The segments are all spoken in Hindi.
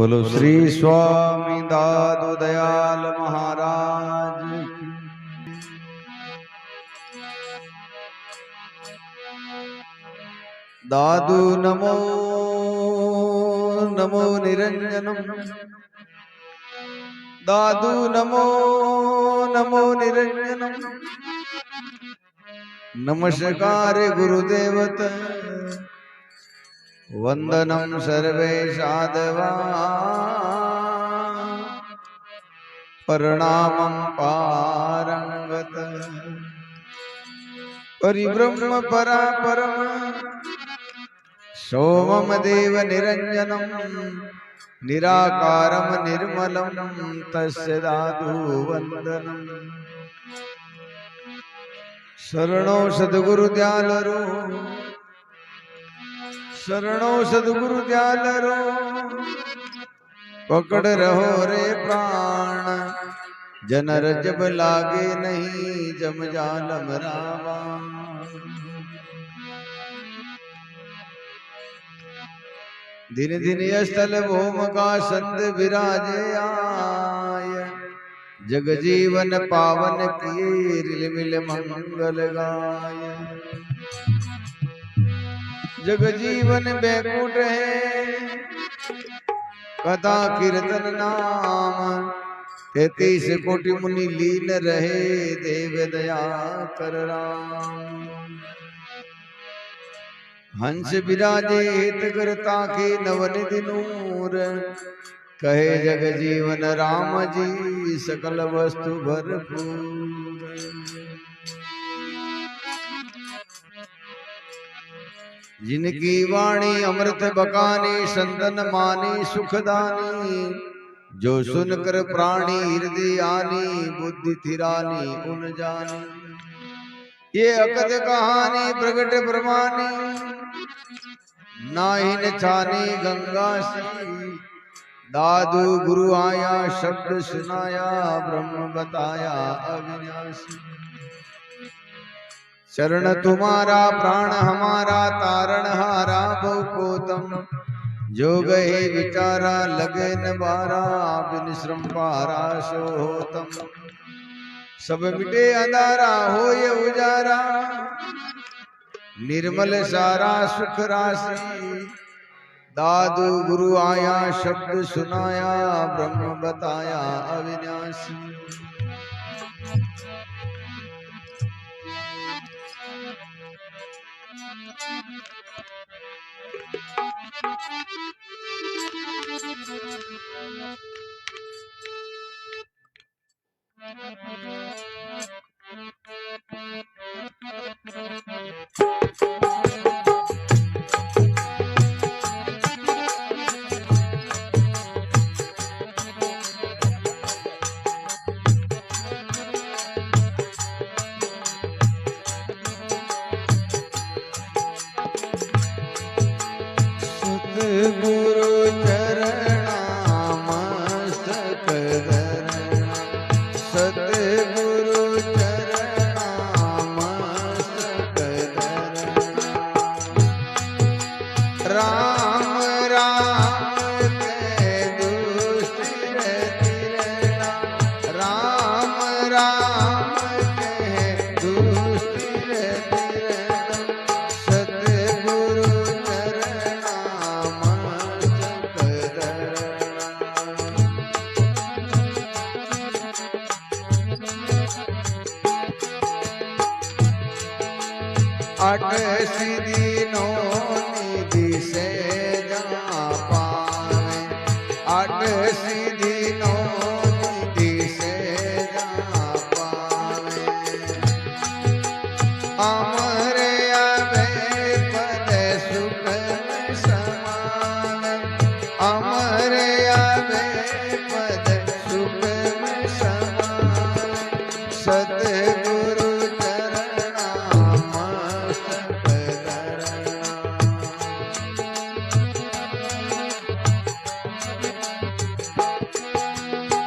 बोलो श्री स्वामी दादू दयाल महाराज की। दादू नमो नमो निरंजनम, दादू नमो नमो निरंजनम। नमस्कार गुरुदेवत, वंदनम सर्वे साधवा, प्रणामं पारंगत। परिब्रह्म परापरम सोमम देव निरंजनम, निराकारम निर्मलम तस्य दादू वंदनम। शरणो सद्गुरु दयालरो, शरणो सद्गुरु दयालरो, पकड़ रहो रे प्राण, जनर जब लागे नहीं जम जालम रावा। दिन दिन स्थल भूम का संत विराजे आय, जग जीवन पावन किए रिलमिल मंगल गाय। जग जीवन बैकुंठ है कथा कीर्तन नाम, 33 कोटि मुनि लीन रहे देव दया कर राम। हंस विराजे हित करता के नवनिधि नूर, कहे जग जीवन राम जी सकल वस्तु भरपूर। जिनकी वाणी अमृत बकानी, संतन मानी सुखदानी, जो सुनकर प्राणी हृदय आनी, बुद्धि थिरानी उन जानी। ये अकथ कहानी प्रगट प्रमाणी, नाहिन छानी गंगा सी। दादू गुरु आया शब्द सुनाया, ब्रह्म बताया अविनाशी। शरण तुम्हारा प्राण हमारा, तारण हारा बहुकोतम। जो गए विचारा लगे न बारा, बिन श्रम पारा सोतम। सब मिटे अंधारा होए उजारा, निर्मल सारा सुख राशि। दादू गुरु आया शब्द सुनाया, ब्रह्म बताया अविनाशी। गुरु चरणामस्तक धरणा, सतगुरु चरणामस्तक धरणा। राम राम के दुस्तिर तिरणा, राम राम के दुस्तिर तिरणा। सतगुरु अट सीधी नो निधि से जा पावे, अट सीधी नो निधि से जा पावे। अमर अभय पद सुख समान, अमर अभय पद सुख समान। सतगुरु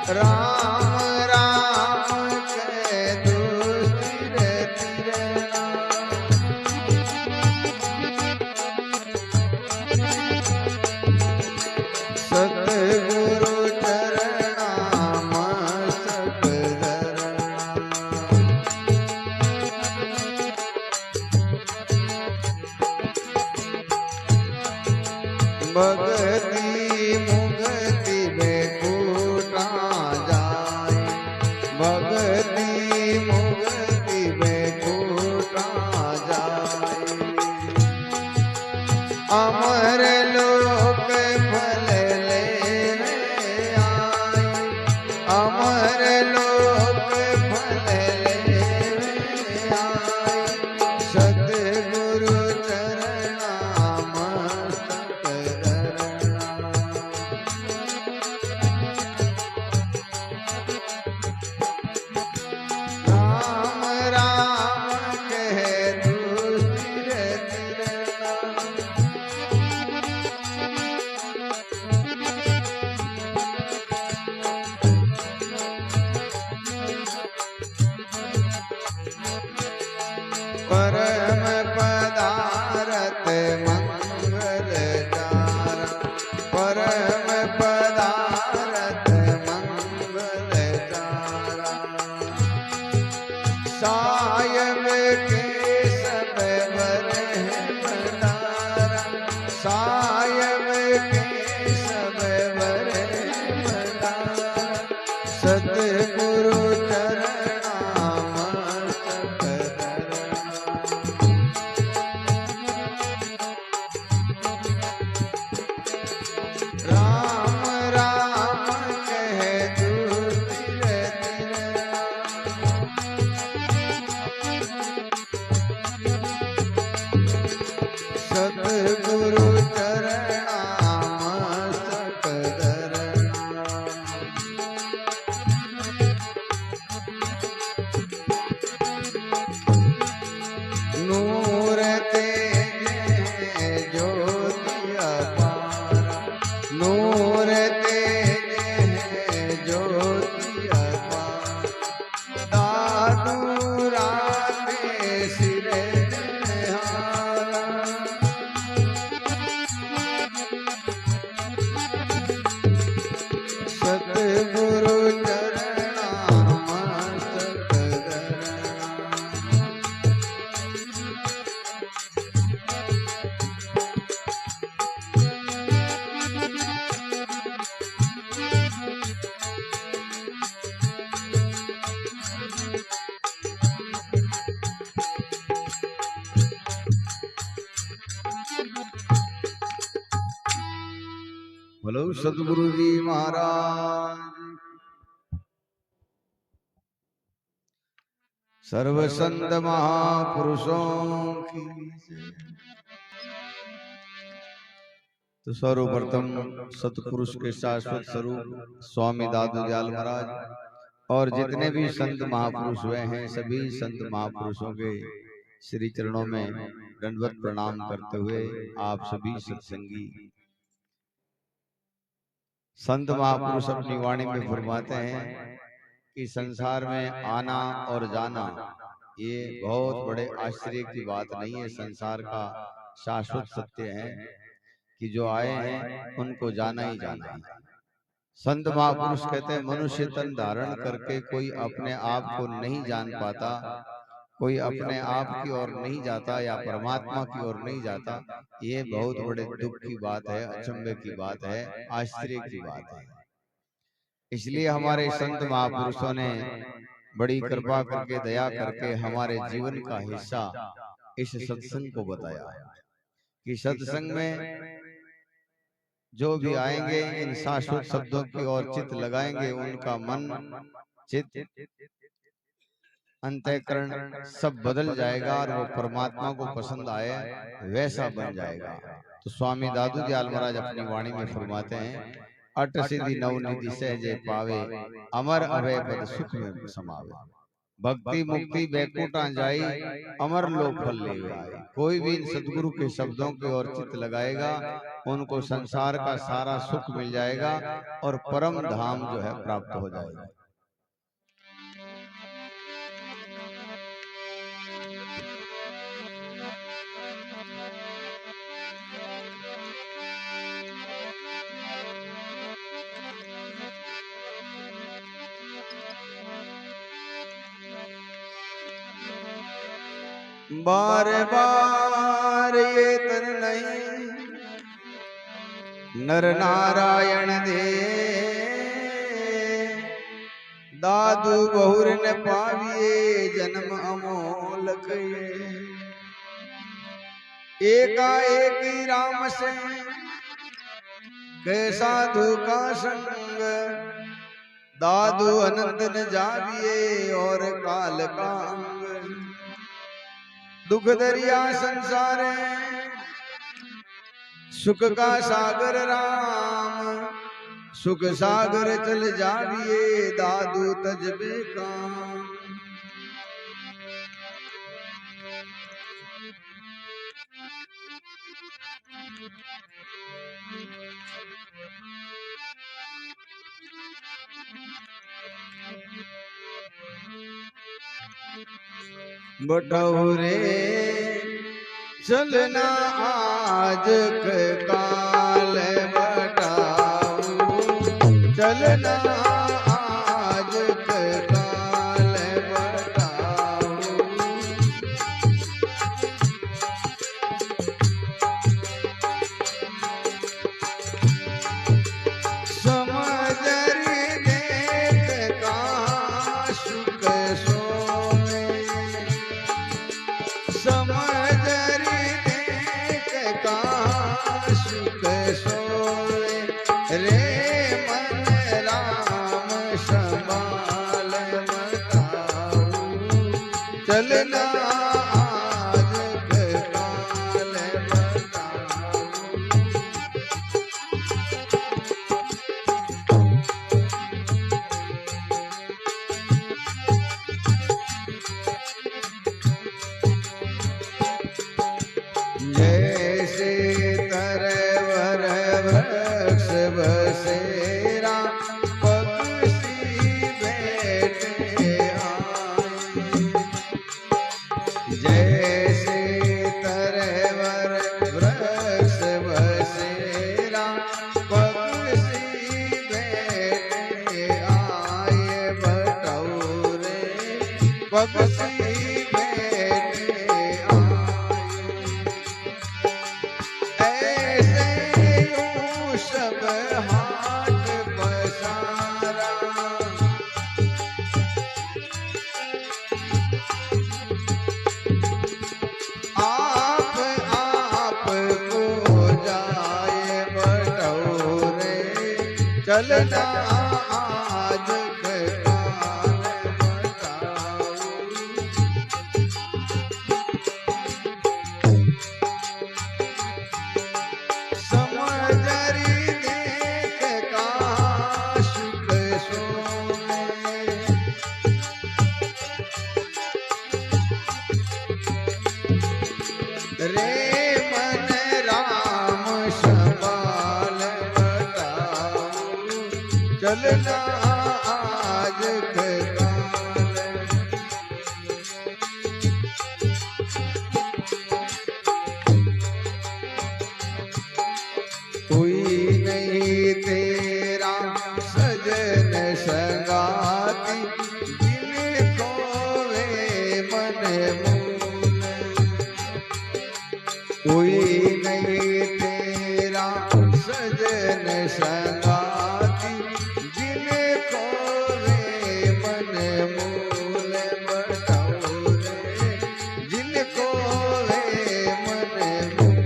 राम राम के दुस्तिर तिरणा। सतगुरु भगति मुक्ति बैकुंठा जाय, भगति मुक्ति बैकुंठा जाय। अमर लोक फल लेने आए, अमर लोक फल लेने आए। सतगुरु चरणामस्तक धरना, राम राम कह तू स्थिर तिरना। परम पदारथ मंगल चारा, परम पदारथ मंगल चारा। सायब के सब वर भंडारा, सायब के सब वर भंडारा। सतगुरु चरणामस्तक धरना, राम राम कह तू स्थिर तिरना। सतगुरु चरणामस्तक धरना। नूर तेज है ज्योति अपारा, नूर तेज है ज्योति अपारा। दादू राधे सिर जनहारा, सतगुरु चरणामस्तक धरना। बोलो सतगुरु जी महाराज। सर्व संत महापुरुषों की जय। तो सर्वप्रथम सतपुरुष के शाश्वत स्वरूप स्वामी दादू दयाल महाराज और जितने भी संत महापुरुष हुए हैं, सभी संत महापुरुषों के श्री चरणों में दंडवत प्रणाम करते हुए आप सभी सत्संगी संत महापुरुष अपनी वाणी में फरमाते हैं कि संसार में आना और जाना ये बहुत बड़े आश्चर्य की बात नहीं है। संसार का शाश्वत सत्य है कि जो आए हैं उनको जाना ही जाना है। संत महापुरुष कहते हैं मनुष्य तन धारण करके कोई अपने आप को नहीं जान पाता, कोई अपने आप की ओर नहीं जाता या परमात्मा की ओर नहीं जाता। ये बहुत बड़े दुख की बात है, अचंभे की बात है, आश्चर्य की बात है। इसलिए हमारे संत महापुरुषों ने बड़ी कृपा करके, दया करके हमारे जीवन का हिस्सा इस सत्संग को बताया कि सत्संग में जो भी आएंगे इन शाश्वत शब्दों की ओर चित्त लगाएंगे, उनका मन चित्त अंतःकरण सब बदल जाएगा और वो परमात्मा को पसंद आए वैसा बन जाएगा। तो स्वामी दादू दयाल महाराज अपनी वाणी में फरमाते हैं, अट सिद्धि नवनिधि सहजे पावे, अमर अभय पद सुख में समावे। भक्ति मुक्ति बैकुंठा जाई, अमर लोक फल ले आए। कोई भी इन सदगुरु के शब्दों की ओर चित्त लगाएगा, उनको संसार का सारा सुख मिल जाएगा और परम धाम जो है प्राप्त हो जाएगा। बार बार ये तन नहीं नर नारायण दे दादू बहुर न पाविए जन्म अमोलक एकाएक राम से के साधु का संग दादू अनंत न जाविए और काल का अंग दुख दरिया संसार सुख का सागर राम सुख सागर चल जाविए दादू तजबे काम बटौरे चलना आज काल बटाऊ चलना आज काल बटाऊ समझरी देख का सुख सोने समझरी देख का सुख सोए रे मन राम संभाल बताऊ चलना आज काल बताऊ जैसे तरवर वृक्ष बसेरा पक्षी बैठे आए जैसे तरवर वृक्ष बसेरा पक्षी बैठे आए बटौरे पक्षी चलना आज काल बताऊ समझरी देख का सुख सोने रे मन राम संभाल चलना आज काल कोई नहीं तेरा सजन संगाती जिनको वे मन मूल कोई नहीं तेरा सजन संगाती जिनको वे मन मूल बटौरे जिनको वे मन मूल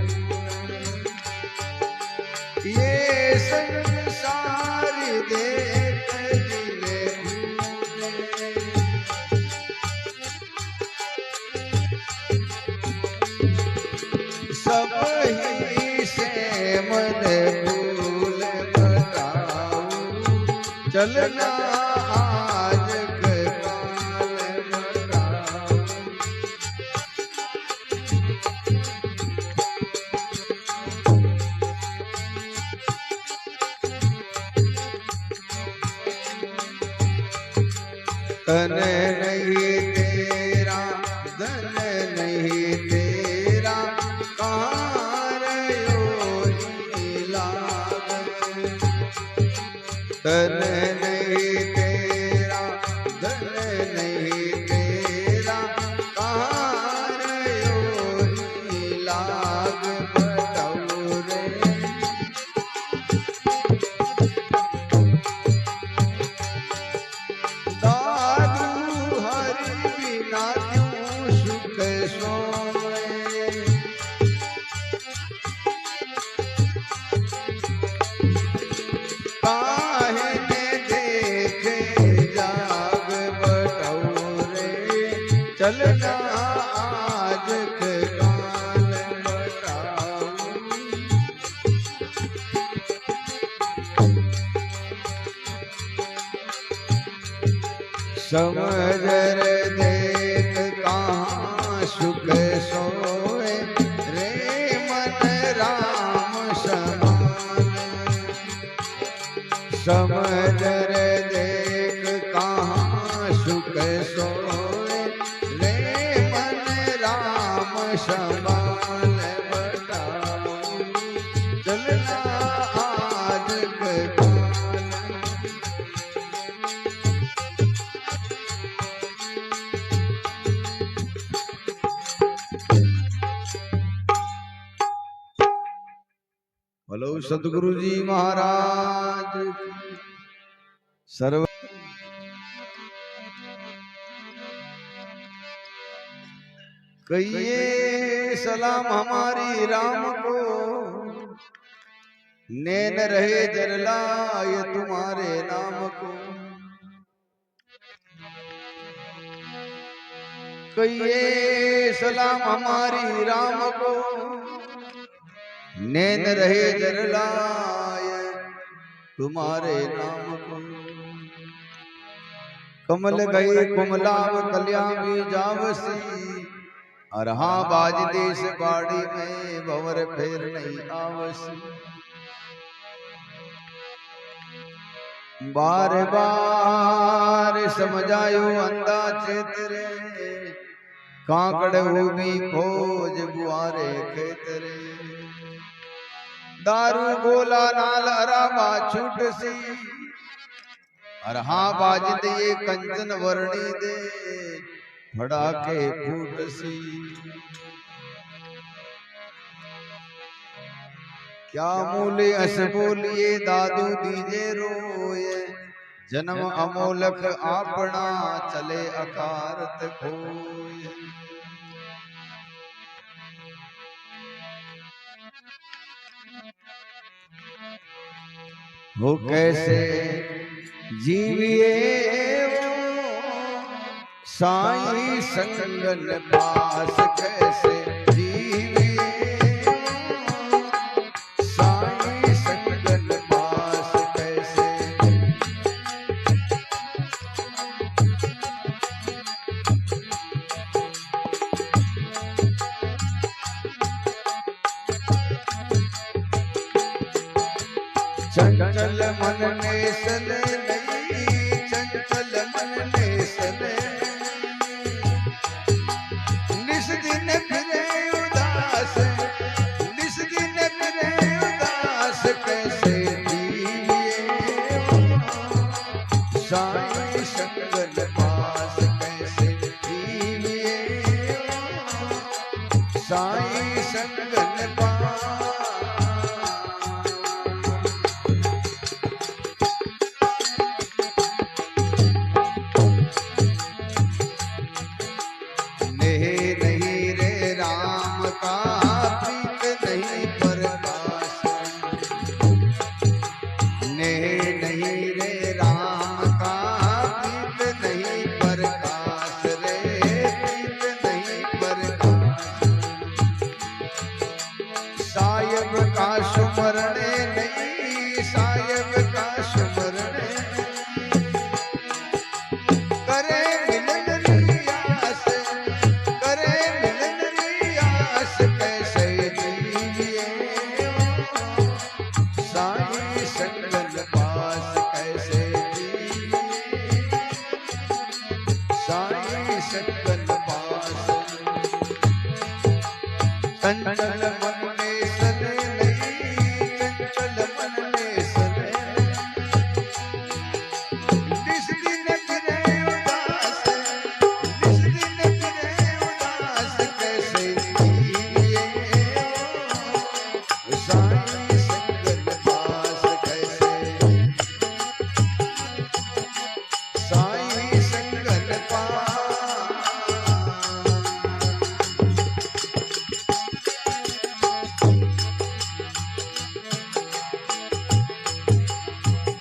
ये संसार देख जिले भूले सब ही से मन भूल बताऊ चलना आज काल बताऊ तन नहीं तेरा धन नहीं तेरा कार तन नहीं तेरा धन नहीं तेरा कार लाग बटौरे समझ देख कहाँ सुख सोए रे मन राम समान। समझ देख कहाँ सुख सोए रे मन राम समान। बताऊं चलना आज बोलो सतगुरु जी महाराज सर्व। कहिए सलाम हमारी राम को, नैन रहे जरलाए तुम्हारे नाम को। कहिए सलाम हमारी राम को, नैन रहे जरलाए तुम्हारे नाम को। कमल गए कुमलाव कल्याणी जावसी, अरहा बाज देश बाड़ी में भंवर फेर नहीं आवसी। बार बार समझायो अंधा चेतरे, काकड़ भी खोज बुआरे खेतरे। दारू गोला नाल अराबा छूट सी, अरहा बाज दिए कंचन वर्णी दे फड़ाके फूट सी। क्या मूल्य अस बोलिए दादू दीजे रोए, जन्म अमोलक आपना चले अकारत खोए। वो कैसे जीविए साईं संगन पास, कैसे जीविए साईं संगन पास। कैसे चंचल मन ने सने नहीं, चंचल मन ने सने। निस दिन फिरे उदास, निस दिन फिरे उदास। कैसे जीविए साईं संगन पास, कैसे जीविए साईं संगन पास। चंचल मन में सने नहीं, चंचल मन में सने। जिस दिन फिरे उदास, जिस दिन फिरे उदास। कैसे जीविए साईं संगन पास, कैसे साईं संगन पास।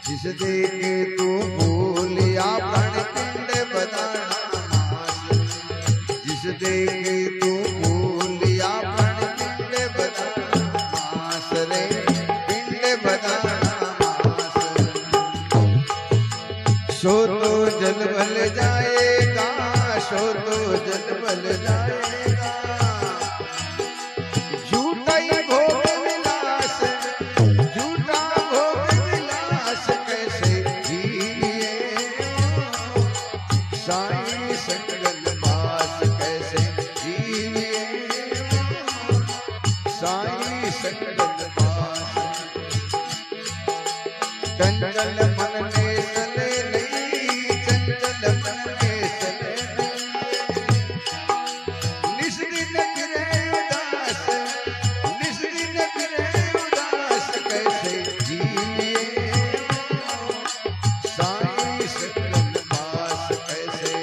जिस देखे तू भूलिया प्रण पिंड बदाना मास, जिस देखे तू भूलिया प्रण पिंड बदाना मास रे। चंचल मन ने सले नहीं, चंचल मन ने सले नहीं। निस दिन गिरे उदास, निस दिन गिरे उदास, कैसे जिए साईं सकल पास कैसे।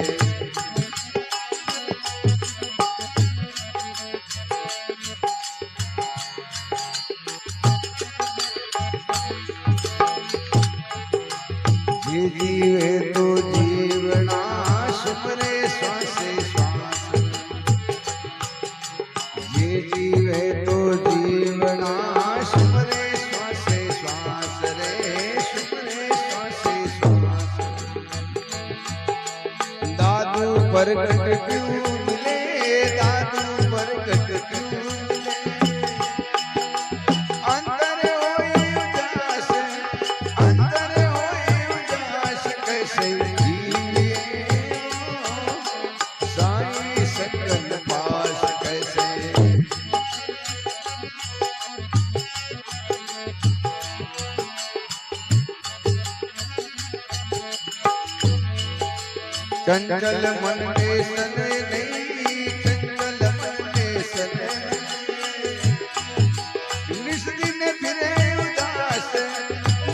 जीवे तो जीवना सुमरे श्वासे श्वास, ये जीवे तो जीवना सुमरे श्वासे श्वास रे, सुमरे श्वासे श्वास। दादू प्रगट क्यों मिले, दादू प्रगट क्यों मिले। अंतर होए उदास, अंतर होए उदास, कैसे जिए साईं सकल पास कैसे। चंचल मन ने सने नहीं, चंचल मन ने सने नहीं। निस दिन फिरे उदास,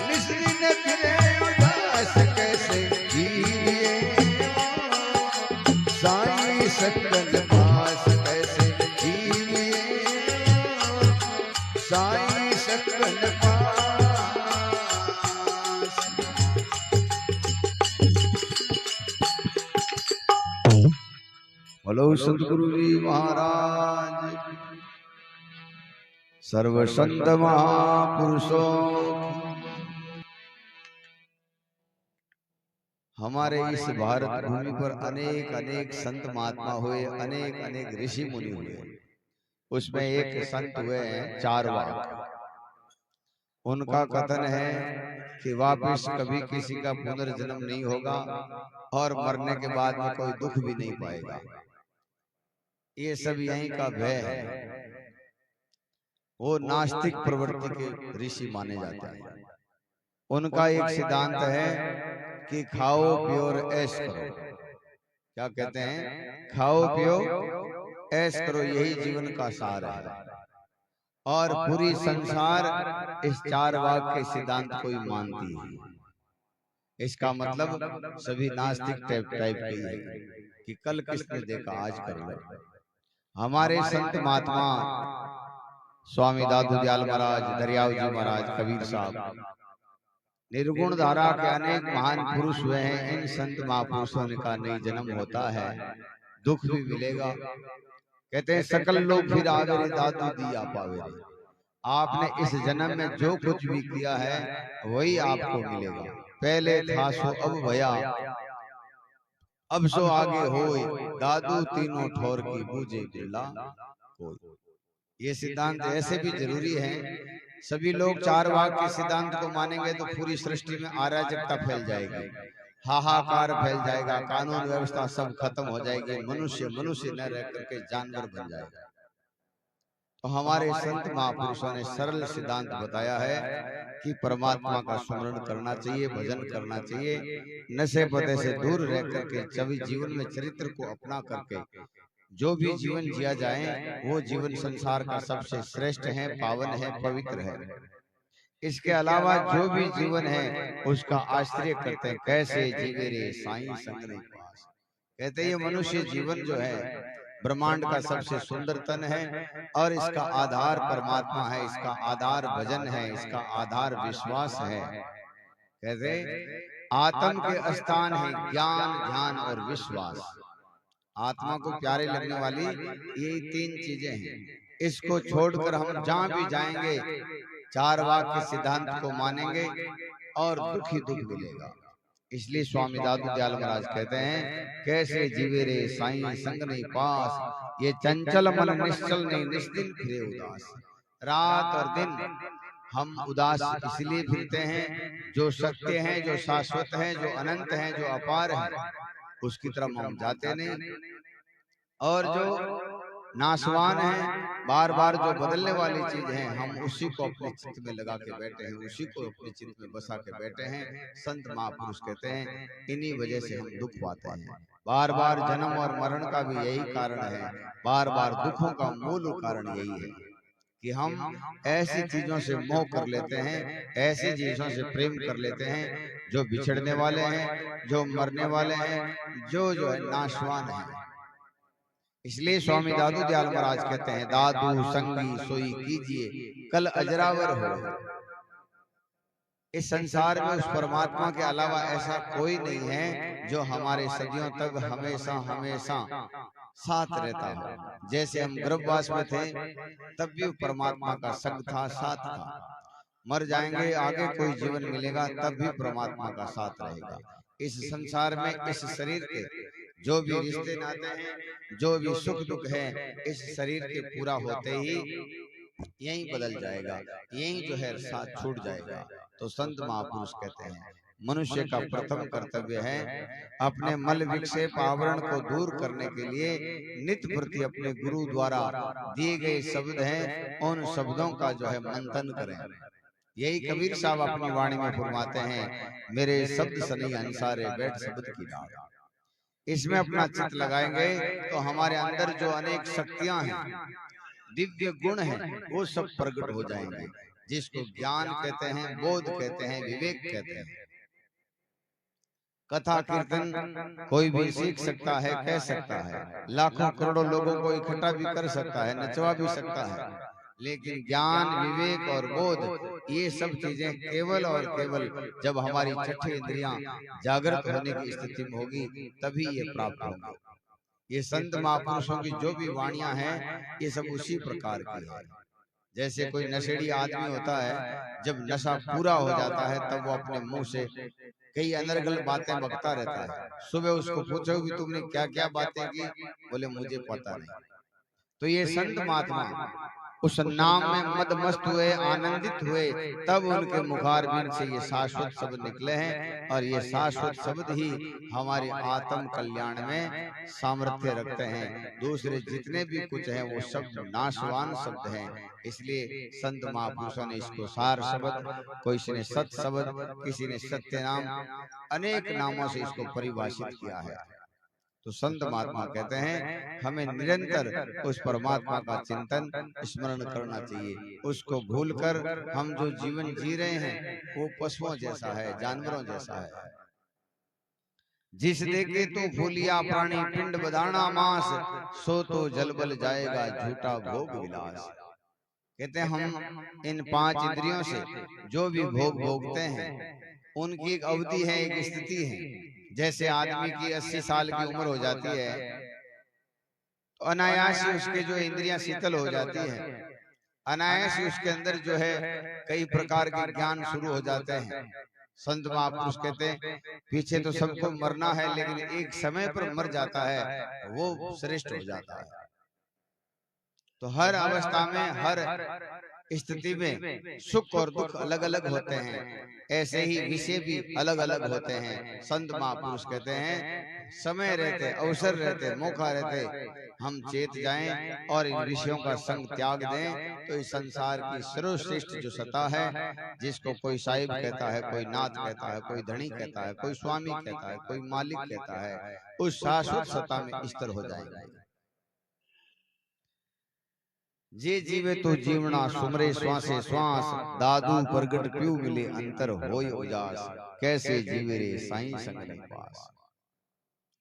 निस दिन फिरे उदास, कैसे जिए साईं सकल पास कैसे जिए साईं सकल पास। बोलो सतगुरु जी महाराज, सर्व संत महापुरुषों। हमारे इस भारत भूमि पर अनेक अनेक संत महात्मा हुए, अनेक अनेक ऋषि मुनि हुए। उसमें एक संत हुए हैं चारवाक। उनका कथन है कि वापिस कभी किसी का पुनर्जन्म नहीं होगा और मरने के बाद में कोई दुख भी नहीं पाएगा। ये सब यहीं का भय है। वो नास्तिक प्रवृत्ति के ऋषि माने जाते हैं। उनका एक सिद्धांत है कि खाओ पियो और ऐश करो। क्या कहते हैं? खाओ पियो ऐश करो, यही जीवन का सार है। और पूरी संसार इस चारवाक के सिद्धांत को ही मानती है। इसका मतलब सभी नास्तिक टाइप के है कि कल किसने देखा आज कर लो। हमारे संत महात्मा स्वामी दादू दयाल महाराज, दरियाव जी महाराज, कबीर साहब, निर्गुण धारा के अनेक महान पुरुष हुए हैं। इन संत महापुरुषों का नहीं जन्म होता है, दुख भी मिलेगा। कहते हैं सकल लोग फिर आवेरे दादू दिया पावेरे। आपने इस जन्म में जो कुछ भी किया है वही आपको मिलेगा। पहले था सो अब भया, अब सो आगे होए, दादू तीनों ठोर की बूझे बिरला कोई। ये सिद्धांत ऐसे भी जरूरी है। सभी लोग चारवाक के सिद्धांत को मानेंगे तो पूरी सृष्टि में अराजकता फैल जाएगी, हाहाकार फैल जाएगा, कानून व्यवस्था सब खत्म हो जाएगी, मनुष्य मनुष्य न रह करके जानवर बन जाएगा। तो हमारे संत महापुरुषों ने सरल सिद्धांत बताया है कि परमात्मा का स्मरण करना चाहिए, भजन करना चाहिए, नशे पते से दूर रह करके सभी जीवन में चरित्र को अपना करके जो भी जीवन जिया जाए वो जीवन संसार का सबसे श्रेष्ठ है, पावन है, पवित्र है। इसके अलावा जो भी जीवन है उसका आश्रय करते हैं। कैसे जीवे रे साईं संग नहीं पास। कहते ये मनुष्य जीवन जो है ब्रह्मांड का सबसे सुंदर तन है और इसका आधार परमात्मा है, इसका आधार भजन है, इसका आधार विश्वास है। कहते आत्म के स्थान है ज्ञान, ध्यान और विश्वास। आत्मा को प्यारे लगने वाली ये तीन चीजें हैं। इसको छोड़कर हम जहां भी जाएंगे चारवाक के सिद्धांत को मानेंगे और दुख ही दुख मिलेगा। इसलिए स्वामी दादू दयाल महाराज कहते हैं कैसे जीवे रे साईं संग नहीं पास, ये चंचल मन निश्चल नहीं निस्दिन फिरे उदास। रात और दिन हम उदास इसलिए फिरते हैं, जो सत्य है, जो शाश्वत है, जो अनंत है, जो अपार है, उसकी तरफ हम जाते नहीं। और जो नाशवान है, बार बार जो बदलने वाली चीज है, हम उसी को अपने चित्त में लगा के बैठे हैं, उसी को अपने चित्त में बसा के बैठे हैं। संत महापुरुष कहते हैं इन्हीं वजह से हम दुख पाते हैं। बार बार जन्म और मरण का भी यही कारण है, बार बार दुखों का मूल कारण यही है कि हम ऐसी चीजों से मोह कर लेते हैं, ऐसी चीजों से प्रेम कर लेते हैं जो बिछड़ने वाले हैं, जो मरने वाले हैं, जो है नाशवान है। इसलिए स्वामी दादू दयाल महाराज कहते हैं, दादू संगी सोई कीजिए कल अजरावर हो। इस संसार में उस परमात्मा के अलावा ऐसा कोई नहीं है जो हमारे सदियों तक हमेशा हमेशा साथ रहता हो। जैसे हम गर्भवास में थे तब भी परमात्मा का संग था, साथ था। मर जाएंगे, आगे कोई जीवन मिलेगा, तब भी परमात्मा का साथ रहेगा। इस संसार में इस शरीर के जो भी रिश्ते नाते हैं, जो भी सुख दुख है, इस शरीर के पूरा होते ही यही बदल जाएगा, यही जो है साथ छूट जाएगा। तो संत महापुरुष कहते हैं मनुष्य का प्रथम कर्तव्य है अपने मल विक्षेप आवरण को दूर करने के लिए नित्य प्रति अपने गुरु द्वारा दिए गए शब्द हैं, उन शब्दों का जो है मंथन करें। यही कबीर साहब अपनी वाणी में फरमाते हैं, मेरे शब्द सनी अंसारे बैठ शब्द की डाल। इसमें अपना चित्त लगाएंगे तो हमारे अंदर जो अनेक शक्तियां हैं, दिव्य गुण हैं, वो सब प्रकट हो जाएंगे, जिसको ज्ञान कहते हैं, बोध कहते हैं, विवेक कहते हैं। कथा कीर्तन कोई भी सीख सकता है, कह सकता है, लाखों करोड़ों लोगों को इकट्ठा भी कर सकता है, नचवा भी सकता है, लेकिन ज्ञान विवेक और बोध ये सब चीजें केवल और केवल जब हमारी छठी इंद्रियां जागृत होने की स्थिति में होगी तभी ये प्राप्त होंगे। ये संत महापुरुषों की जो भी वाणियां हैं ये सब उसी प्रकार की है। जैसे कोई नशेड़ी आदमी होता है, जब नशा पूरा हो जाता है तब वो अपने मुंह से कई अनर्गल बातें बकता रहता है। सुबह उसको पूछो कि तुमने क्या क्या बातें की, बोले मुझे पता नहीं। तो ये संत महात्मा उस नाम में मदमस्त हुए, आनंदित हुए, तब उनके मुखारबिंद से ये शाश्वत शब्द निकले हैं, और ये शाश्वत शब्द ही हमारे आत्म कल्याण में सामर्थ्य रखते हैं। दूसरे जितने भी कुछ हैं वो शब्द नाशवान शब्द हैं। इसलिए संत महापुरुषों ने इसको सार शब्द, कोई ने सत शब्द, किसी ने सत्य नाम, अनेक नामों से इसको परिभाषित किया है। तो संत महात्मा कहते हैं हमें निरंतर उस परमात्मा का चिंतन स्मरण करना चाहिए। उसको भूलकर हम जो जीवन जी रहे हैं वो पशुओं जैसा है, जानवरों जैसा है। जिस देखे तो भूलिया प्राणी पिंड बदाना मांस, सो तो जलबल जाएगा झूठा भोग विलास। कहते हैं हम इन पांच इंद्रियों से जो भी भोग भोगते हैं उनकी एक अवधि है, एक स्थिति है। जैसे आदमी की 80 साल की उम्र हो जाती है तो अनायास ही उसके जो इंद्रियां शीतल हो जाती है, अनायास ही उसके अंदर जो है कई प्रकार के ज्ञान शुरू हो जाते हैं। संत महापुरुष कहते हैं पीछे तो सबको मरना है, लेकिन एक समय पर मर जाता है वो श्रेष्ठ हो जाता है। तो हर अवस्था में, हर स्थिति में सुख और दुख अलग अलग होते हैं, ऐसे ही विषय भी अलग अलग होते हैं। संत महापुरुष कहते हैं समय रहते, अवसर रहते, मौका रहते हम चेत जाएं और इन विषयों का संग त्याग दें, तो इस संसार की सर्वश्रेष्ठ जो सत्ता है, जिसको कोई साहिब कहता है, कोई नाथ कहता है, कोई धनी कहता है, कोई स्वामी कहता है, कोई मालिक कहता है, उस शाश्वत सत्ता में स्थिर हो जाएंगे। जे जीवे तो जीवना सुमरे श्वासे श्वास, दादू प्रगट क्यों मिले अंतर होय उजास, कैसे जीवे रे साईं संग निवास।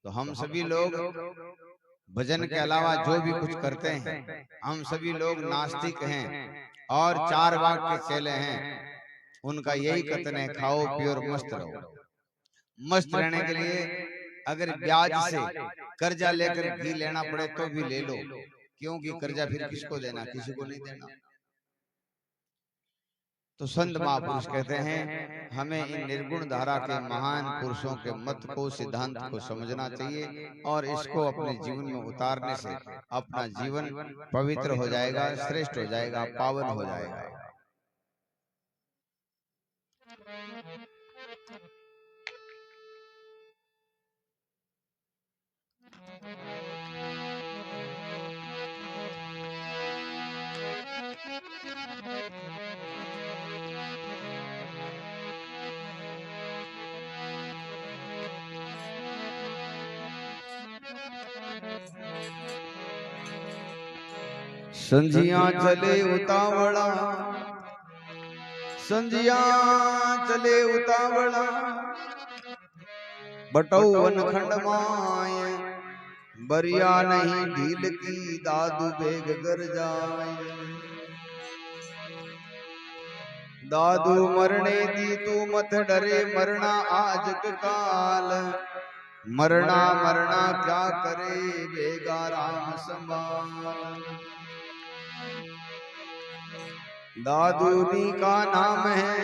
तो हम सभी लोग भजन के अलावा जो भी कुछ करते हैं, हम सभी लोग नास्तिक हैं और चार वाक के चेले हैं। उनका यही कथन है खाओ पियो और मस्त रहो। मस्त रहने के लिए अगर ब्याज से कर्जा लेकर घी लेना पड़े तो भी ले लो, क्योंकि कर्जा फिर किसको देना, किसी को नहीं देना। तो संत महापुरुष कहते हैं हमें इन निर्गुण धारा के महान पुरुषों के मत को, सिद्धांत को समझना चाहिए, और इसको अपने जीवन में उतारने से अपना जीवन पवित्र हो जाएगा, श्रेष्ठ हो जाएगा, पावन हो जाएगा। संजिया चले उतावला, संजिया चले उतावला, बटौ वनखंड माय, बरिया नहीं ढील की दादू बेग गर जाए। दादू मरने दी तू मत डरे, मरना आज के काल, मरना मरना क्या करे बेगा राम संभाल। दादूनी का नाम है,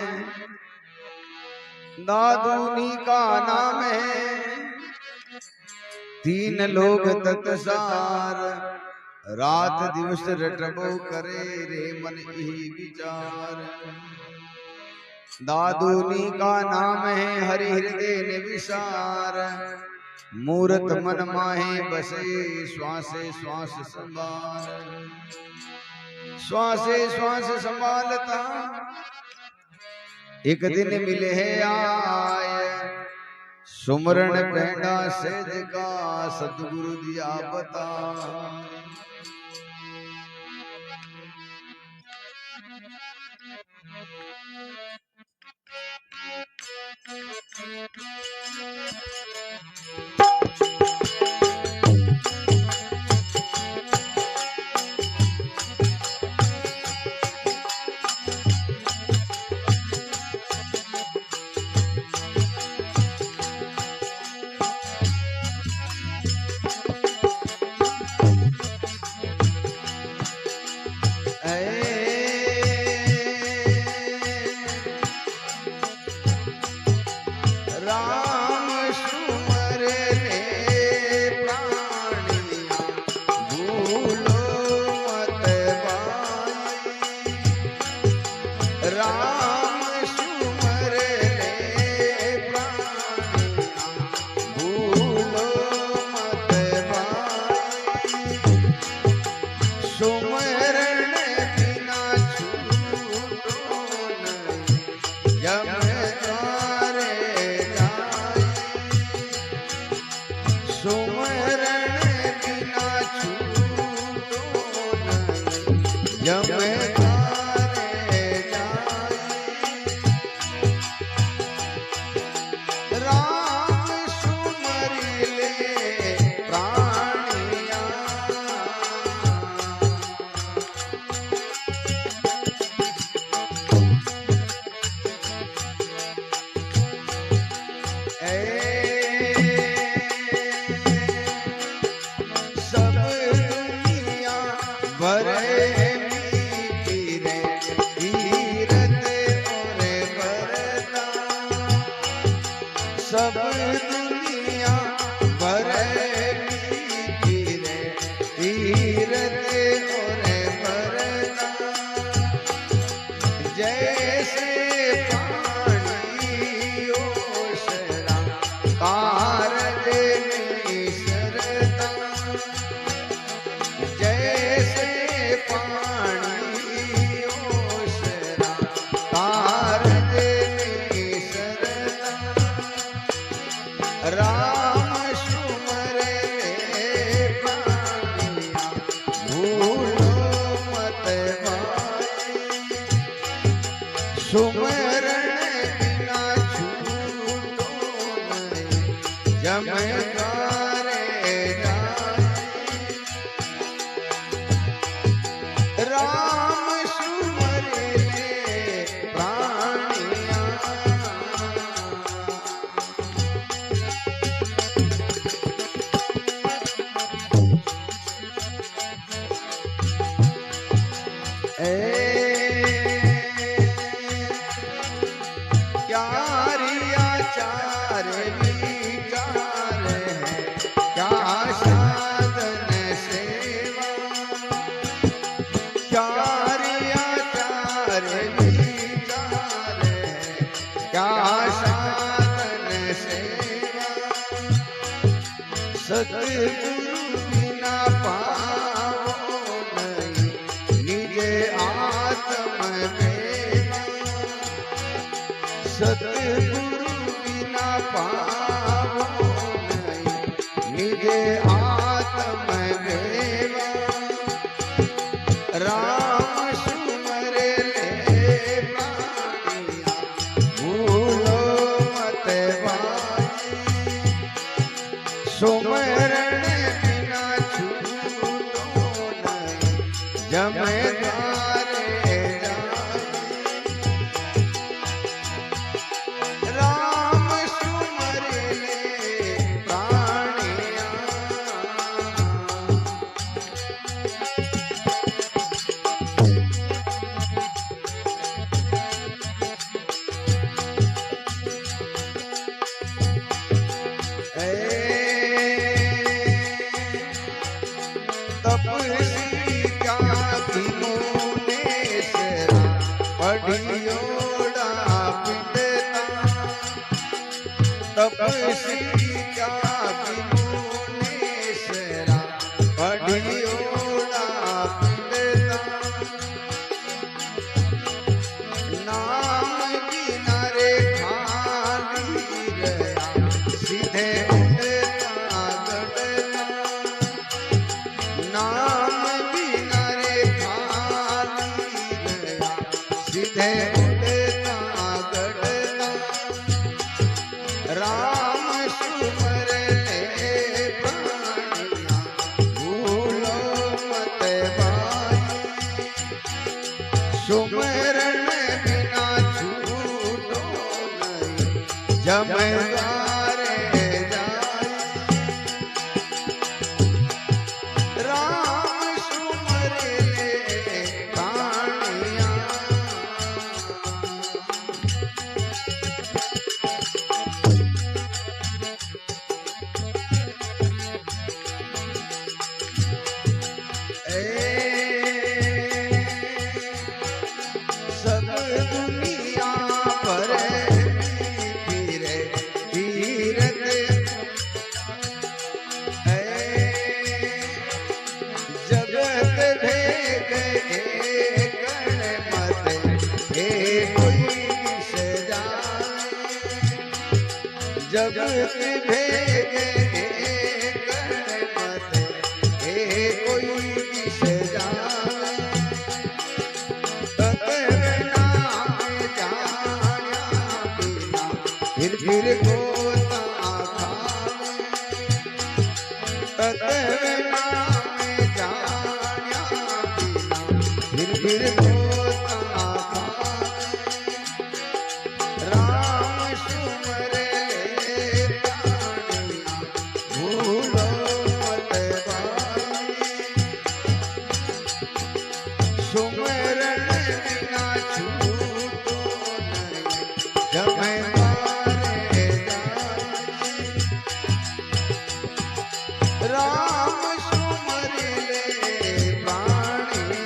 दादूनी का नाम है, तीन लोग तत्सार, रात दिवस रटबो करे रे मन ही विचार। दादूनी का नाम है हरि हृदय निविसार, मूरत मन माहे बसे श्वासे श्वास संभाल। श्वासे श्वास संभालता एक दिन मिले है आए, सुमरण पैंडा सेज का सतगुरु दिया बता। सतगुरु बिना पावो नहीं, निजे आत्म मेवा। सतगुरु बिना पावो नहीं, निजे आत्म मेवा। पढ़ियोड़ा पिंडता तपसी क्या विमुनेश्वरा पढ़ियोड़ा पिंडता नाम किनारे खाली गया सीधे उड़ता गड़ता नाम किनारे खाली गया सीधे उड़ता गड़ता राम सुमर ले प्राणिया भूलो मत भाई सुमरण बिना छूटो नहीं जमदारे जाए राम सुमर ले प्राणिया सब दुनिया पर फिरे तीरथ जगत भेद गण मत हे कोई से जाए जगत भेद गण मत हे कोई से जाए फिर गोता खावे तत्वना में जाना बिना फिर गोता खावे राम सुमर ले प्राणिया भूलो मत भाई सुमरण बिना छूटो नहीं जमदारे जाए राम सुमर ले प्राणिया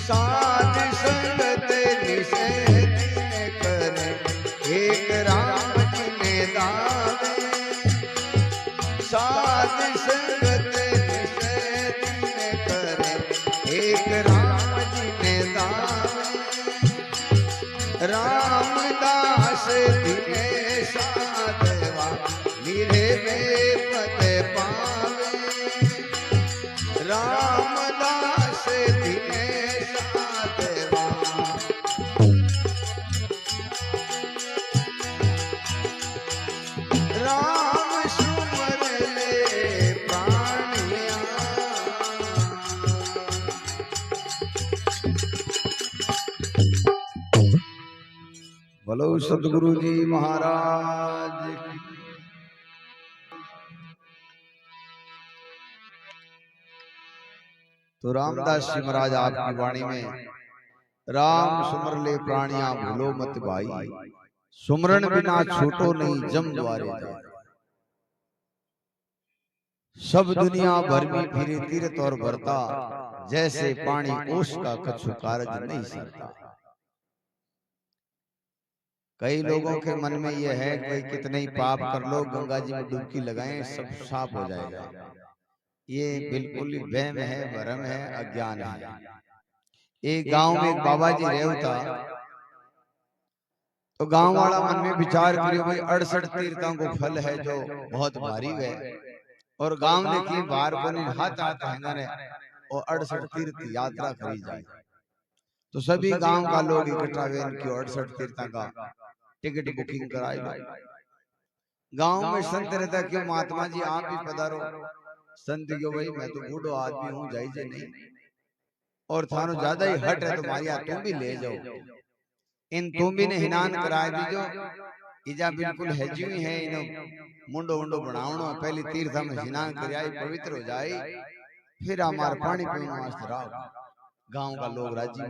साध संगत निषेध करे एक राम जी ने दावे साध संगत निषेध करे एक राम जी ने दावे रामदास दिने साधवा निरे बेपत पावे रामदास दिने साधवा राम सुमर ले प्राणिया बोलो सतगुरु जी महाराज की। तो रामदास जी महाराज आपकी वाणी में राम सुमर ले प्राणिया भूलो मत भाई सुमरण बिना छूटो नहीं जम द्वारे जाए सब दुनिया भर में फिरे तीर्थ और भरता जैसे पानी ओस का कछु कारज नहीं सकता। कई लोगों के मन में यह है कि कितने ही पाप कर लो गंगा जी में डुबकी लगाएं सब साफ हो जाएगा। ये बिल्कुल ही वहम है भ्रम है अज्ञान है। एक गांव में एक बाबा जी रहता तो गांव वाला मन में विचार करियो भाई 68 तीर्थों को फल है जो बहुत भारी है और गांव देखिए बाहर को नहीं हाथ हैंगा ने और 68 तीर्थ यात्रा करी जाए। तो सभी गांव का लोग इकट्ठा हुए इनकी 68 तीर्थों का टिकट बुकिंग कराई भाई। गांव में संत रहता क्यों महात्मा जी आप भी पधारो। संत क्यों भाई मैं तो बूढ़ो आदमी हूँ जाइए नहीं और थानो ज्यादा ही हट है तुम्हारी तुम भी ले जाओ। इन तुम भी ने हिनान कराए दीजो इजा बिल्कुल हैजी हुई है इन मुंडो मुंडो बनावनो पहले तीर्थ में स्नान कराई पवित्र हो जाए फिर हमारा पानी पीने वास्ते राव। गांव का लोग राजी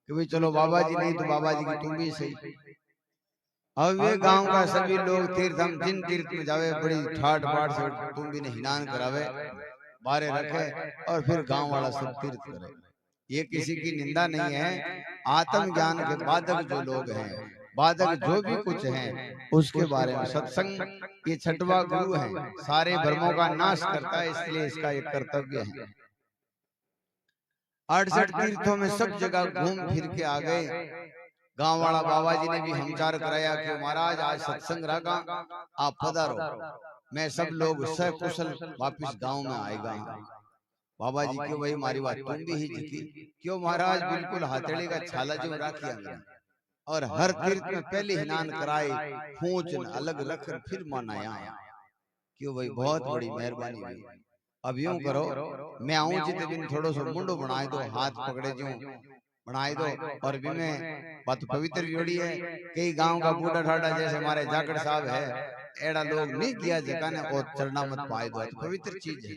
कि भाई चलो बाबा जी नहीं तो बाबा जी की तुम भी सही। अब वे गांव का सभी लोग तीर्थ, हम जिन तीर्थ में जावे बड़ी ठाट बाट से तुम भी ने हिनान करावे, बारे रखे और फिर गांव वाला सब तीर्थ करे। ये किसी की निंदा नहीं है। आत्मज्ञान के बाधक जो लोग हैं, बाधक जो भी कुछ हैं, उसके बारे में सत्संग ये छठवा गुरु है, सारे भ्रमों का नाश करता है, इसलिए इसका एक कर्तव्य है। 68 तीर्थों में सब जगह घूम फिर के आ गए। गांव वाला बाबा जी ने भी हमचार कराया कि महाराज आज सत्संग रखा, आप पधारो, मैं सब लोग सकुशल वापिस गांव में आएगा। बाबा जी क्यों भाई हमारी बात तुम भी ही जिकी, क्यों महाराज बिल्कुल हथेली का छाला जो राखिया मैंने, और हर तीर्थ में पहले हिनान कराए, पूंछ अलग रख फिर मनाया। क्यों भाई बहुत बड़ी मेहरबानी हुई। अब यूं करो, मैं आऊं जितने दिन थोड़ो सो मुंडो बनाए दो, हाथ पकड़े जो बनाए दो, और भी में बात पवित्र जोड़ी है। कई गांव का बूढ़ा ठाडा जैसे हमारे जाकड़ साहब है, एड़ा लोग नहीं किया जगह ने और चढ़ना मत पाए दो, पवित्र चीज है।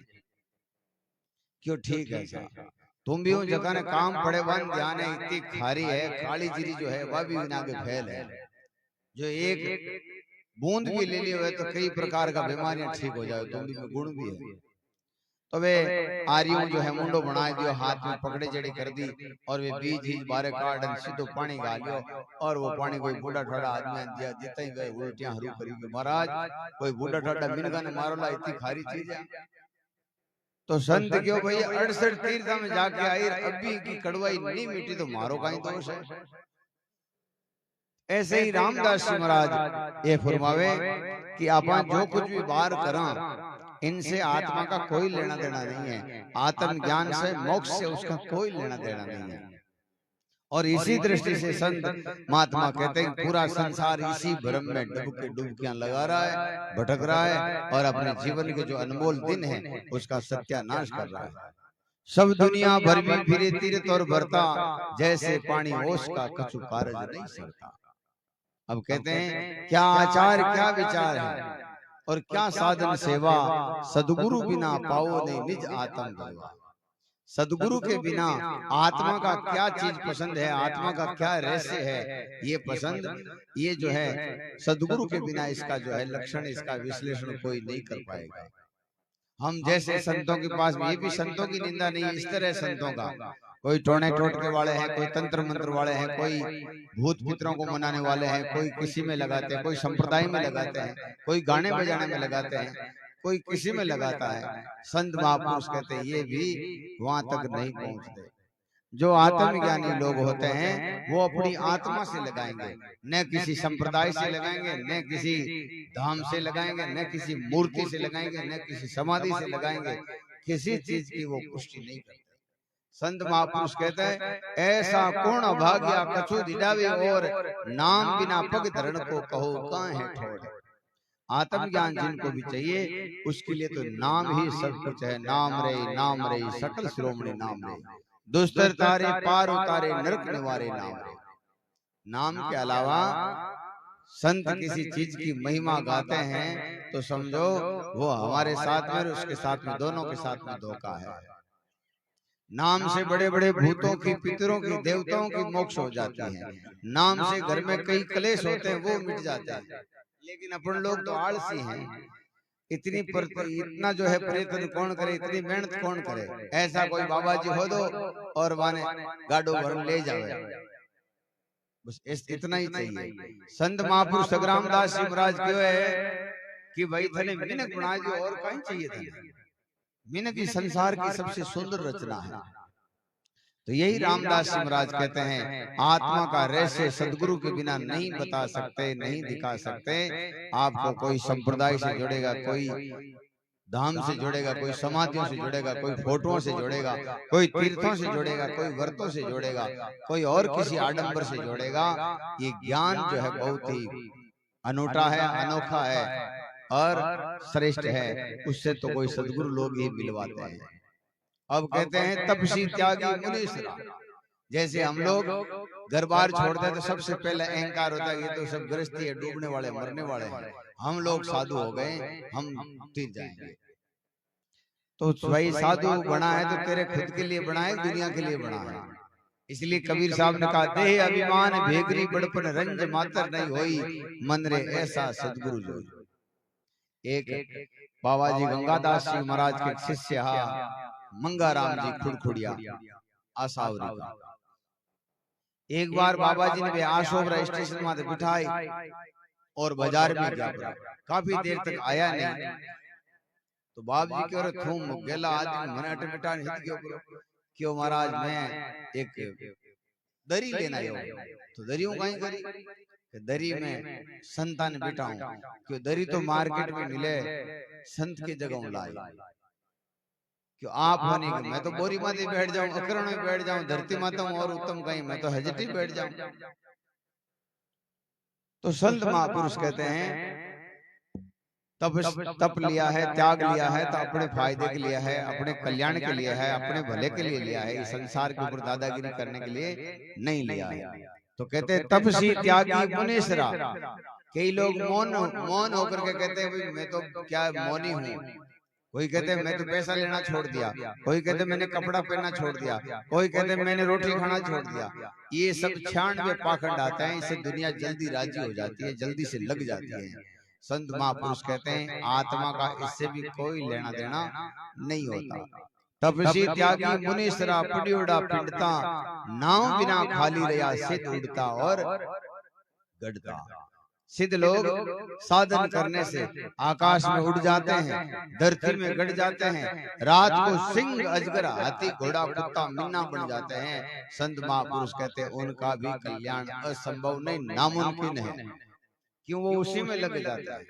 क्यों ठीक है साहब, तुम भी उन जगह ने काम पड़े वन ध्यान है, इतनी खारी है, काली जीरी जो है वह भी विना के फैल है, जो एक बूंद भी ले लिए हुए तो कई प्रकार का बीमारियां ठीक हो जाए, तुम भी गुण भी है। तो वे आर्यों जो है मुंडो बनाए दियो, हाथ में पकड़े जड़ी कर दी, और वे बीज ही बारे काट सीधो पानी गालियो, और वो पानी कोई बूढ़ा ठाडा आदमी दिया, जितने गए उल्टियां हरू करी के महाराज कोई बूढ़ा ठाडा मिनगा ने मारो ला, इतनी खारी चीज है। तो संत क्यों भाई 68 तीर्थ में जाके आई, अभी की कड़वाई नहीं मिटी तो मारो कहीं दोष है। ऐसे ही रामदास जी महाराज ये फरमावे कि आप जो कुछ भी बाहर करा, इनसे आत्मा का कोई लेना देना नहीं है, आत्म ज्ञान से मोक्ष से उसका कोई लेना देना नहीं है। और इसी दृष्टि से संत महात्मा कहते हैं पूरा संसार इसी भ्रम में डुबकियां लगा रहा है, भटक रहा है, और अपने जीवन के जो अनमोल दिन है उसका सत्यानाश कर रहा है। सब दुनिया भर में फिरे तीर्थ और भरता, जैसे पानी ओस का कछु कारज नहीं सरता। अब कहते हैं क्या आचार क्या विचार है, और क्या साधन सेवा, सदगुरु बिना पाओ ने निज आत्म देवा। सदगुरु के बिना आत्मा का क्या चीज पसंद है, आत्मा का क्या रहस्य है, ये पसंद ये जो है सदगुरु के बिना इसका जो है लक्षण, इसका विश्लेषण कोई नहीं कर पाएगा। हम जैसे संतों के पास, ये भी संतों की निंदा नहीं, इस तरह संतों का कोई टोने टोटके वाले हैं, कोई तंत्र मंत्र वाले हैं, कोई भूत पितरों को मनाने वाले हैं, कोई किसी में लगाते हैं, कोई संप्रदाय में लगाते हैं, कोई गाने बजाने में लगाते हैं, कोई किसी में लगाता है। संत महापुरुष कहते हैं ये भी वहां तक नहीं पहुंचते। जो आत्मज्ञानी लोग होते हैं वो अपनी आत्मा से लगाएंगे, न किसी संप्रदाय से लगाएंगे, न किसी धाम से लगाएंगे, न किसी मूर्ति से लगाएंगे, न किसी समाधि से लगाएंगे, किसी चीज की वो पुष्टि नहीं करते। संत महापुरुष कहते हैं ऐसा कौन अभाग्या कछु दिडावे, और नाम बिना पग धरण को कहो कहाँ है ठोर। आत्मज्ञान जिनको भी चाहिए उसके लिए तो नाम ही सब कुछ है। नाम रे सकल श्रोमणी नाम रे, दुस्तर तारे पार उतारे नरक निवारे नाम रे। नाम के अलावा संत किसी चीज की महिमा गाते हैं तो समझो वो हमारे साथ में, उसके साथ में, दोनों के साथ में धोखा है। नाम से बड़े बड़े भूतों की, पितरों की, देवताओं की मोक्ष हो जाती है। नाम से घर में कई क्लेश होते हैं वो मिट जाते हैं। लेकिन अपन लोग तो आलसी हैं, इतना जो है प्रयत्न कौन करे, इतनी मेहनत कौन करे। ऐसा कोई बाबा जी हो दो और माने गाड़ो भर ले जावे, बस इतना ही चाहिए। संत महापुरुष सग्राम दास जी महाराज क्यों है कि भाई थने मिनक बना जो, और कहीं चाहिए था। मिनक ही संसार की सबसे सुंदर रचना है। तो यही रामदास जी महाराज कहते हैं आत्मा का रहस्य सदगुरु के बिना नहीं बता सकते, नहीं दिखा सकते। आपको कोई संप्रदाय से जुड़ेगा, कोई धाम से जुड़ेगा, कोई समाधियों से जुड़ेगा, कोई फोटोओं से जुड़ेगा, कोई तीर्थों से जुड़ेगा, कोई व्रतों से जुड़ेगा, कोई और किसी आडंबर से जुड़ेगा। ये ज्ञान जो है बहुत ही अनूठा है, अनोखा है और श्रेष्ठ है। उससे तो कोई सदगुरु लोग ही मिलवाते हैं। अब कहते हैं तपसी त्यागी मुनीश्वरा, जैसे हम लोग घर बार छोड़ते हैं तो सबसे पहले अहंकार होता है ये तो सब गृहस्थी है, डूबने वाले, मरने वाले हैं, हम लोग साधु हो गए, हम तीर जाएंगे। तो भाई साधु बना है तो तेरे खुद के लिए बना है, दुनिया के लिए बना है। इसलिए कबीर साहब ने कहा, देह अभिमान भेगरी बड़पन रंज मातर नहीं होई, मन रे ऐसा सदगुरु जोई। एक बाबा जी गंगादास जी महाराज के शिष्य हा मंगाराम जी खुड़खुड़िया आसावरी का। एक बार बाबा जी ने आशोभरा स्टेशन माते बिठाई और बाजार में गया, काफी देर तक आया नहीं। तो बाप जी के और थूम गेला आदमी मने अट बिठा नहीं गयो, क्यों महाराज मैं एक दरी लेना आयो। तो दरियों कहीं करी कि दरी में संतान बैठा हूं, क्यों दरी तो मार्केट में मिले, संत की जगह लाए, क्यों आप होने के मैं तो बोरी माते बैठ जाऊं, अकरण में बैठ जाऊं, धरती माता हूं और उत्तम कहीं मैं तो हजटी बैठ जाऊं। तो संत महापुरुष कहते हैं तप लिया है, त्याग लिया है तो अपने फायदे के लिए है, अपने कल्याण के लिए है, अपने भले के लिए लिया है, इस संसार के ऊपर दादागिरी करने के लिए नहीं लिया है। तो कहते हैं तपसी त्यागी मुनीसरा। कई लोग मौन होकर के कहते हैं भाई मैं तो क्या मौनी हूँ, कोई कहते हैं मैं तो पैसा लेना छोड़ दिया, कोई कहते हैं मैंने कपड़ा पहनना छोड़ दिया, कोई कहते हैं मैंने रोटी खाना छोड़ दिया। ये सब 96 पाखंड आता है, इससे दुनिया जल्दी राजी हो जाती है, जल्दी से लग जाती है। संत महापुरुष कहते हैं आत्मा का इससे भी कोई लेना देना नहीं होता। तपसी त्यागी मुनीसरा पुड़ियोड़ा पिंडता, नाव बिना खाली रहा सिद्ध उड़ता और गढ़ता। सिद्ध लोग साधन करने से आकाश में उड़ जाते हैं, धरती में गड़ जाते हैं, रात को सिंह अजगर हाथी घोड़ा कुत्ता मिन्ना बन जाते हैं। संत महापुरुष कहते हैं उनका भी कल्याण असंभव नहीं, नामुमकिन है, क्यों वो उसी में लग जाता है।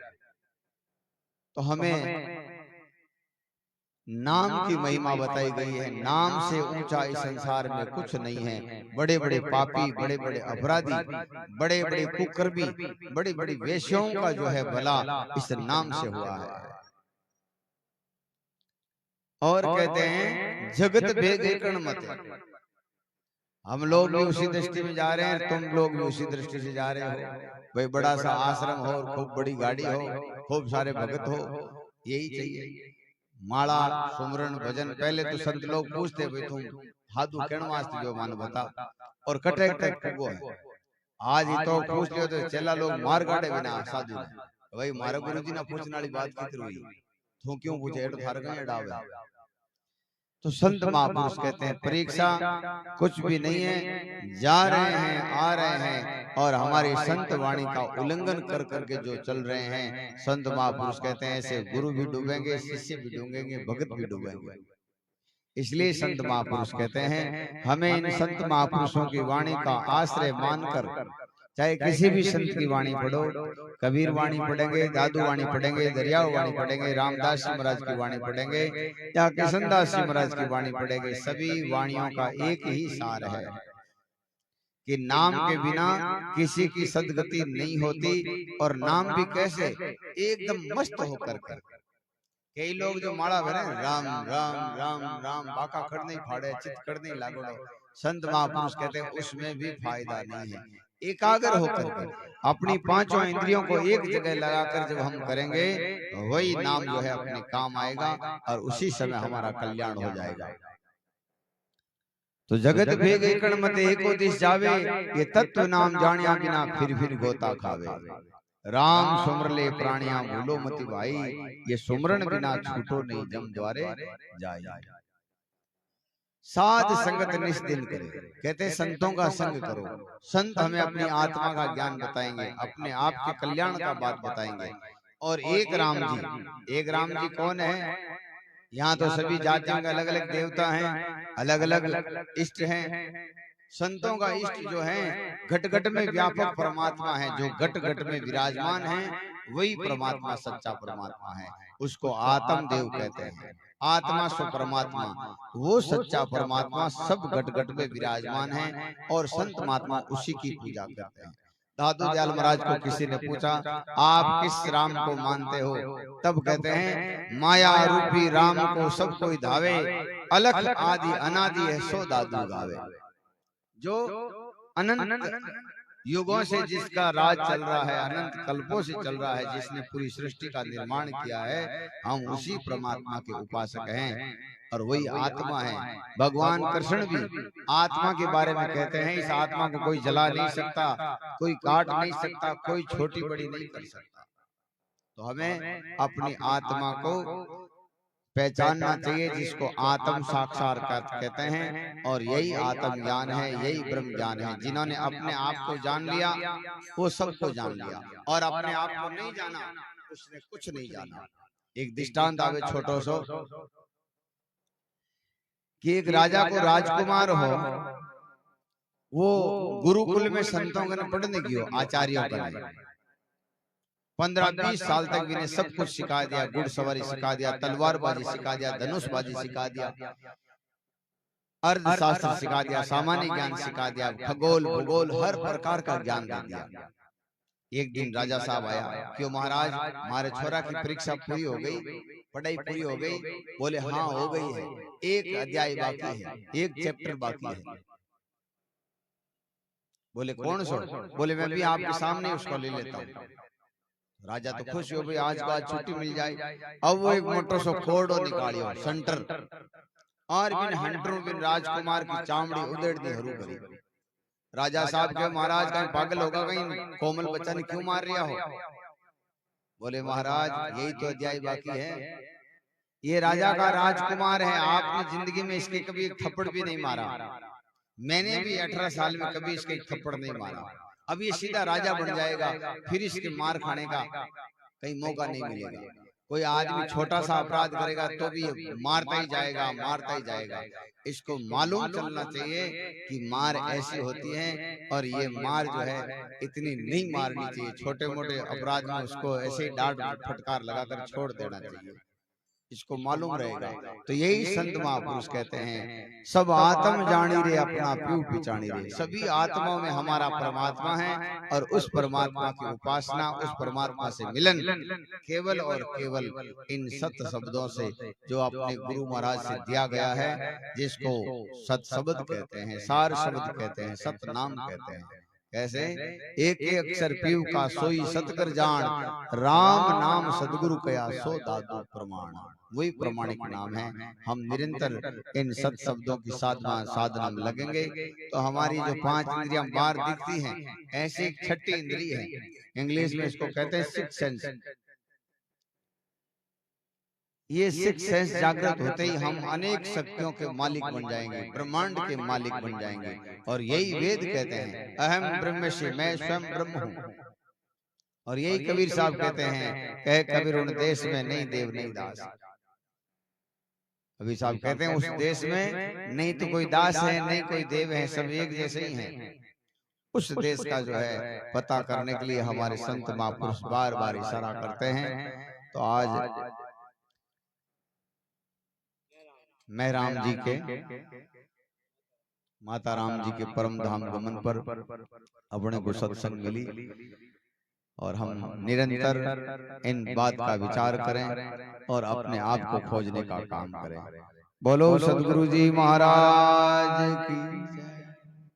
तो हमें नाम की महिमा बताई गई है, नाम से ऊंचा इस संसार में कुछ नहीं है। बड़े बड़े पापी, बड़े बड़े अपराधी, बड़े बड़े कुकर्मी, बड़ी बड़ी वेश्यों का जो है भला इस नाम से हुआ है। और कहते हैं जगत भेगण मत। हम लोग भी उसी दृष्टि में जा रहे हैं, तुम लोग भी उसी दृष्टि से जा रहे हो। भाई बड़ा सा आश्रम हो, खूब बड़ी गाड़ी हो, खूब सारे भगत हो, यही चाहिए। माला सुमरन भजन, पहले तो संत लोग पूछते भाई तुम हाथू कहण वास्ते जो मान बता, और कटे कटे वो है। आज ही तो पूछ लियो तो चेला लोग मार गाड़े बिना साधु। भाई मारे गुरुजी ना पूछने वाली बात कितनी हुई, तू क्यों पूछे, एट थार कहीं डावे। तो संत महापुरुष कहते हैं परीक्षा कुछ भी नहीं है, जा रहे हैं आ रहे हैं, और हमारी संत वाणी का उल्लंघन कर करके जो चल रहे हैं। संत महापुरुष कहते हैं ऐसे गुरु भी डूबेंगे, शिष्य भी डूबेंगे, भगत भी डूबेंगे। इसलिए संत महापुरुष कहते हैं हमें इन संत महापुरुषों की वाणी का आश्रय मानकर, चाहे किसी भी संत की वाणी पढ़ो, कबीर वाणी पढ़ेंगे, दादू वाणी पढ़ेंगे, दरियाव वाणी पढ़ेंगे, रामदास जी महाराज की वाणी पढ़ेंगे या किशनदास जी महाराज की वाणी पढ़ेंगे, सभी वाणियों का एक ही सार है कि नाम के बिना किसी की सदगति नहीं होती। और नाम भी कैसे, एकदम मस्त होकर कर। कई लोग जो माला भरे राम राम राम राम बाका खड़ नहीं फाड़े, चित खड़ नहीं लागो, संत महापुरुष कहते हैं उसमें भी फायदा नहीं है। एकाग्र होकर अपनी पांचों इंद्रियों को एक जगह लगाकर जब हम करेंगे वही नाम जो है अपने काम आएगा और उसी समय हमारा कल्याण हो जाएगा। तो जगत भेग एकण मत एको दिश जावे, ये तत्व नाम जानिया बिना फिर गोता खावे। राम सुमर ले प्राणिया भूलो मति भाई, ये सुमरन बिना छूटो नहीं जम द्वारे जाए। साध संगत निस्दिन करे, कहते हैं संतों का संग करो। संत हमें अपनी आत्मा का ज्ञान बताएंगे, अपने आप के कल्याण का बात बताएंगे। और एक राम जी कौन है? यहाँ तो सभी जातियों के अलग अलग देवता हैं, अलग अलग इष्ट हैं। संतों का इष्ट जो है घट घट में व्यापक परमात्मा है, जो घट घट में विराजमान है वही परमात्मा सच्चा परमात्मा है। उसको आत्म देव कहते हैं। आत्मा सो परमात्मा, वो सच्चा परमात्मा सब घट घट में विराजमान है और संत महात्मा उसी की पूजा करते हैं। दादू दयाल महाराज को किसी ने पूछा आप किस राम को मानते हो? तब कहते हैं माया रूपी राम को सब कोई धावे, अलख आदि अनादि है सो दादू गावे। जो अनंत युगों से जिसका राज चल रहा है, अनंत कल्पों से चल रहा है, जिसने पूरी सृष्टि का निर्माण किया है, हम उसी परमात्मा के उपासक हैं। और वही आत्मा है। भगवान कृष्ण भी आत्मा के बारे में कहते हैं, इस आत्मा को कोई जला नहीं सकता, कोई काट नहीं सकता, कोई छोटी बड़ी नहीं कर सकता। तो हमें अपनी आत्मा को पहचानना चाहिए, जिसको आत्म साक्षात्कार कहते हैं। और यही आत्म ज्ञान है, यही ब्रह्म ज्ञान है। जिन्होंने अपने आप को जान लिया वो सबको जान लिया, और अपने आप को नहीं जाना उसने कुछ नहीं जाना। एक दृष्टांत आवे छोटो सो, कि एक राजा को राजकुमार हो, वो गुरुकुल में संतों ने पढ़ने गयो, आचार्यों का 15-20 साल तक इन्हें सब कुछ सिखा दिया, घुड़सवारी सिखा दिया, तलवारबाजी सिखा दिया, धनुषबाजी सिखा दिया, अर्थशास्त्र सिखा दिया, सामान्य ज्ञान सिखा दिया, खगोल भूगोल हर प्रकार का ज्ञान दे दिया। एक दिन राजा साहब आया, क्यों महाराज हमारे छोरा की परीक्षा पूरी हो गई, पढ़ाई पूरी हो गई? बोले हाँ हो गई है, एक अध्याय बाकी है, एक चैप्टर बाकी है। बोले कौन सो? बोले मैं भी आपके सामने उसको ले लेता हूँ। राजा तो खुश हो भाई, आज बाद छुट्टी मिल जाए। अब वो एक मोटो सो कोर्डो निकालियो सेंटर, और बिन हंटरों बिन राजकुमार की चामड़ी उधेड़ दी हरू करी। राजा साहब के महाराज कहीं पागल होगा, कहीं कोमल बच्चा ने क्यों मार रिया हो? बोले महाराज यही तो अध्याय बाकी है, ये राजा का राजकुमार है, आपने जिंदगी में इसके कभी एक थप्पड़ भी नहीं मारा, मैंने भी 18 साल में कभी इसके एक थप्पड़ नहीं मारा। अब ये सीधा राजा बन जाएगा, फिर इसके मार खाने का कहीं मौका नहीं मिलेगा। कोई आदमी छोटा सा अपराध करेगा तो भी मारता ही जाएगा, मारता ही जाएगा। इसको मालूम चलना चाहिए कि मार ऐसी होती है, और ये मार जो है इतनी नहीं मारनी चाहिए। छोटे मोटे अपराध में उसको ऐसे ही डांट फटकार लगाकर छोड़ देना चाहिए, इसको मालूम रहेगा। तो यही संत महापुरुष कहते हैं, सब आत्म जानी रे अपना प्यू पिचानी रे। सभी आत्माओं में हमारा परमात्मा है, और उस परमात्मा की उपासना, उस परमात्मा से मिलन केवल और केवल इन सत शब्दों से, जो अपने गुरु महाराज से दिया गया है, जिसको सत शब्द कहते हैं, सार शब्द कहते हैं, सत नाम कहते हैं। कैसे? एक एक अक्षर पीव का सोई सतकर जान, राम नाम सदगुरु कया सो दादू प्रमाण। वही प्रमाणिक नाम है। हम निरंतर इन सत शब्दों की साधना में लगेंगे तो हमारी जो 5 इंद्रियां बाहर दिखती हैं, ऐसी 6ठी इंद्री है, इंग्लिश में इसको कहते हैं सिक्स सेंस। ये सिक्स सेंस जागृत होते ही हम अनेक शक्तियों के मालिक बन जाएंगे, ब्रह्मांड के मालिक बन जाएंगे। और यही वेद कहते हैं, अहम ब्रह्मस्मि, मैं स्वयं ब्रह्म हूँ। और यही कबीर साहब कहते हैं, कहे कबीर उन देश में नहीं देव नहीं दास। कबीर साहब कहते हैं उस देश में नहीं तो कोई दास है, नहीं कोई देव है, सब एक जैसे ही हैं। उस देश का जो है पता करने के लिए हमारे संत महापुरुष बार बार इशारा करते हैं। तो आज महराम जी के, माता राम जी के परम धाम गमन पर अपने को सत्संग मिली, और हम निरंतर इन बात का विचार करें और अपने आप को खोजने का काम करें। बोलो सदगुरु जी महाराज की।